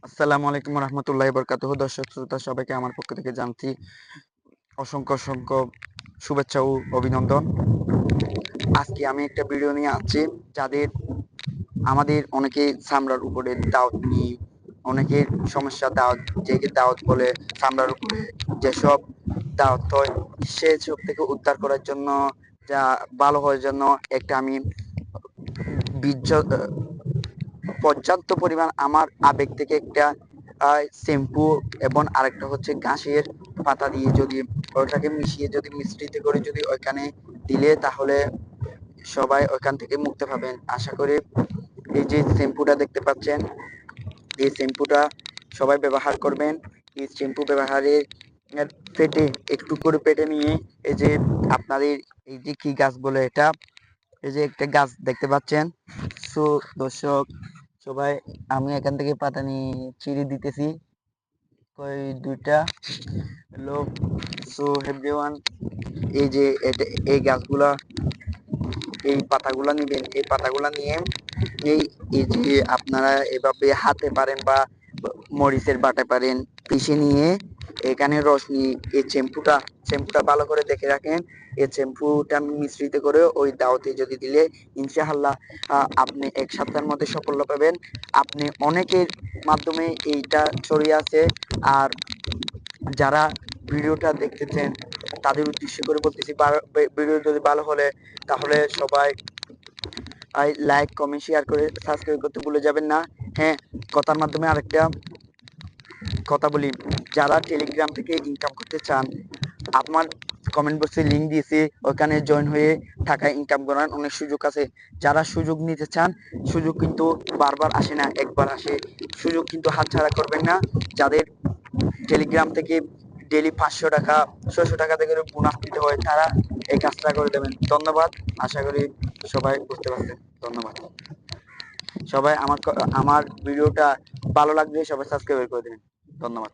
আসসালামু আলাইকুম রহমতুল্লাহি বরকাতুহু। দর্শক শ্রোতা সবাইকে আমার পক্ষ থেকে জানছি অসংখ্য অসংখ্য শুভেচ্ছা ও অভিনন্দন। আজকে আমি একটা ভিডিও নিয়ে আসছি যাদের আমাদের অনেকে চামড়ার উপরে দাউত নিয়ে অনেকের সমস্যা দাউত, যে দাউত বলে চামড়ার উপরে যেসব দাউত হয় সেসব থেকে উদ্ধার করার জন্য, যা ভালো হওয়ার জন্য একটা আমি বীর্য পর্যাপ্ত পরিমাণ আমার আবেগ থেকে একটা শ্যাম্পু এবং আরেকটা হচ্ছে ঘাসের পাতা দিয়ে যদি ওটাকে মিশিয়ে যদি মিশ্রিত করে যদি ওইখানে দিলে তাহলে সবাই ওইখান থেকে মুক্তি পাবেন আশা করি। এই যে শ্যাম্পুটা দেখতে পাচ্ছেন, এই শ্যাম্পুটা সবাই ব্যবহার করবেন। এই শ্যাম্পু ব্যবহারের পেটে একটু করে পেটে নিয়ে এই যে আপনাদের এই যে কি গাছ বলে এটা, এই যে একটা গাছ দেখতে পাচ্ছেন। সো দর্শক সবাই, আমি এখান থেকে পাতা নিয়ে ছিঁড়ে দিতেছি কই দুইটা। হ্যালো, সো এভরিওয়ান, এই যে এই গাছগুলা, এই পাতাগুলা নিবেন। এই পাতাগুলা নিয়ে এই এই যে আপনারা এভাবে হাতে পারেন বা মরিচের বাটে পারেন, পিষে নিয়ে এখানে রস নিয়ে এই শ্যাম্পুটা ভালো করে দেখে রাখেন। এই শ্যাম্পুটা মিশ্রিত করে ওই দাওতে যদি দিলে ইনশাআল্লাহ আপনি এক সপ্তাহের মধ্যে সাফল্য পাবেন। আপনি অনেকের মাধ্যমে এইটা ছড়িয়ে আছে। আর যারা ভিডিওটা দেখতেছেন তাদের উদ্দেশ্য করে বলতেছি, ভিডিও যদি ভালো হলে তাহলে সবাই লাইক কমেন্ট শেয়ার করে সাবস্ক্রাইব করতে ভুলে যাবেন না। হ্যাঁ, কথার মাধ্যমে আরেকটা কথা বলি, যারা টেলিগ্রাম থেকে ইনকাম করতে চান, আমার কমেন্ট বক্সে লিঙ্ক দিয়েছি, ওখানে জয়েন হয়ে টাকা ইনকাম করার অনেক সুযোগ আছে। যারা সুযোগ নিতে চান, সুযোগ কিন্তু বারবার আসে না, একবার আসে। সুযোগ কিন্তু হাতছাড়া করবেন না। যাদের টেলিগ্রাম থেকে ডেলি 500 টাকা 600 টাকা থেকে বোনাস দিতে হয়, তারা এই কাজটা করে দেবেন। ধন্যবাদ। আশা করি সবাই বুঝতে পারছেন। ধন্যবাদ। সবাই আমার ভিডিওটা ভালো লাগলে সবাই সাবস্ক্রাইব করে দেবেন। ধন্যবাদ।